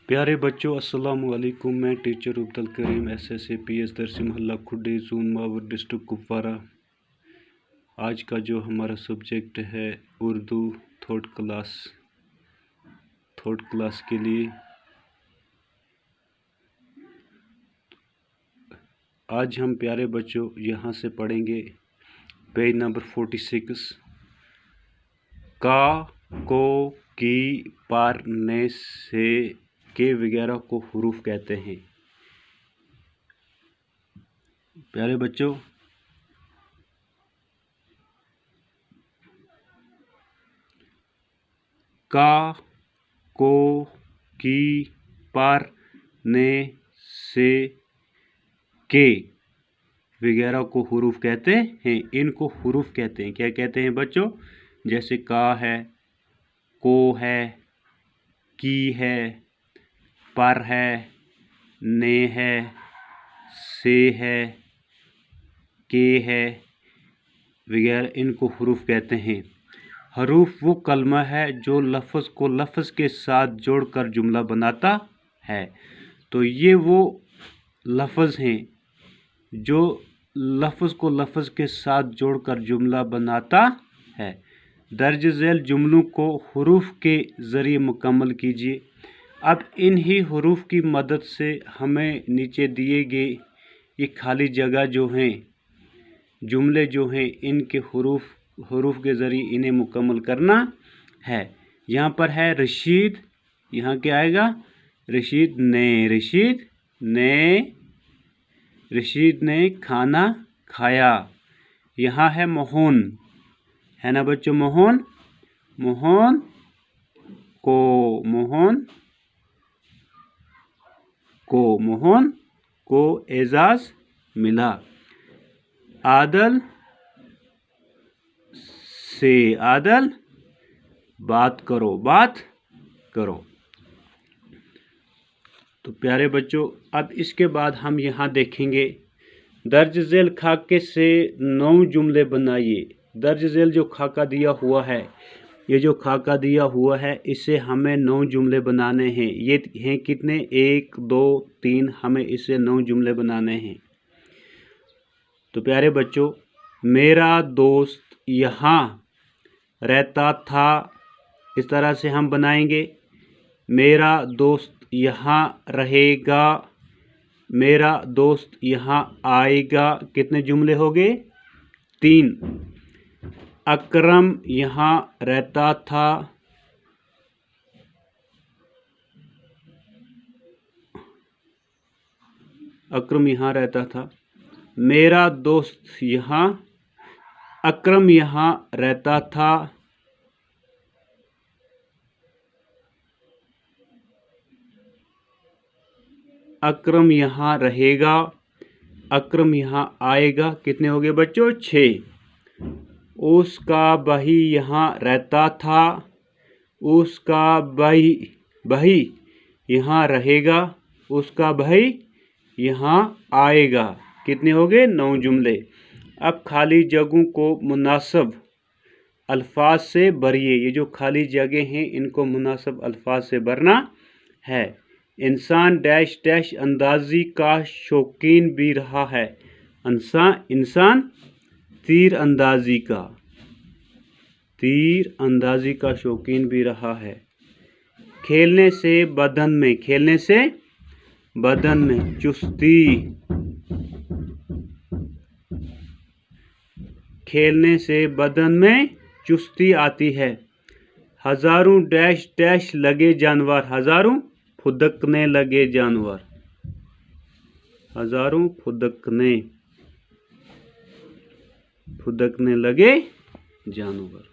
प्यारे बच्चों, अस्सलाम वालेकुम। मैं teacher Abdul Karim SSA PS दरसी मोहल्ला खुडी जोन मावर डिस्ट्रिक्ट कुपवारा। आज का जो हमारा सब्जेक्ट है उर्दू थर्ड क्लास के लिए आज हम प्यारे बच्चों यहाँ से पढ़ेंगे पेज नंबर 46। का, को, की, पर, ने, से, के वगैरह को हुरूफ कहते हैं। प्यारे बच्चों, का, को, की, पर, ने, से, के वगैरह को हुरूफ कहते हैं। इनको हुरूफ कहते हैं। क्या कहते हैं बच्चों? जैसे का है, को है, की है, पर है, ने है, से है, के है वगैरह, इनको हुरूफ कहते हैं। हरूफ वो कलमा है जो लफ्ज़ को लफ्ज़ के साथ जोड़कर जुमला बनाता है। तो ये वो लफ्ज़ हैं जो लफ्ज़ को लफ्ज़ के साथ जोड़कर जुमला बनाता है। दर्ज झेल जुमलों को हुरूफ के ज़रिए मुकम्मल कीजिए। अब इन्हीं हुरूफ की मदद से हमें नीचे दिए गए ये खाली जगह जो हैं, जुमले जो हैं, इनके हुरूफ के ज़रिए इन्हें मुकम्मल करना है। यहाँ पर है रशीद, यहाँ क्या आएगा? रशीद ने खाना खाया। यहाँ है मोहन, है ना बच्चों? मोहन को एजाज़ मिला। आदल बात करो। तो प्यारे बच्चों, अब इसके बाद हम यहाँ देखेंगे दर्ज झेल खाके से 9 जुमले बनाइए। दर्ज झेल जो खाका दिया हुआ है, ये जो खाका दिया हुआ है, इससे हमें 9 जुमले बनाने हैं। ये हैं कितने? 1 2 3, हमें इससे 9 जुमले बनाने हैं। तो प्यारे बच्चों, मेरा दोस्त यहाँ रहता था, इस तरह से हम बनाएंगे। मेरा दोस्त यहाँ रहेगा, मेरा दोस्त यहाँ आएगा। कितने जुमले हो गए? 3। अकरम यहाँ रहता था, अकरम यहाँ रहता था। मेरा दोस्त यहाँ, अकरम यहाँ रहता था। अकरम यहाँ रहेगा, अकरम यहाँ आएगा। कितने हो गए बच्चों? 6। उसका भाई यहाँ रहता था, उसका भाई यहाँ रहेगा, उसका भाई यहाँ आएगा। कितने हो गए? 9 जुमले। अब खाली जगहों को मुनासिब अल्फाज से भरिए। ये जो खाली जगह हैं, इनको मुनासिब अल्फाज से भरना है। इंसान डैश डैश अंदाजी का शौकीन भी रहा है। इंसान तीर अंदाजी का शौकीन भी रहा है। खेलने से बदन में चुस्ती, खेलने से बदन में चुस्ती आती है। हजारों डैश डैश लगे जानवर, हजारों फुदकने लगे जानवर, हजारों फुदकने लगे जानवर।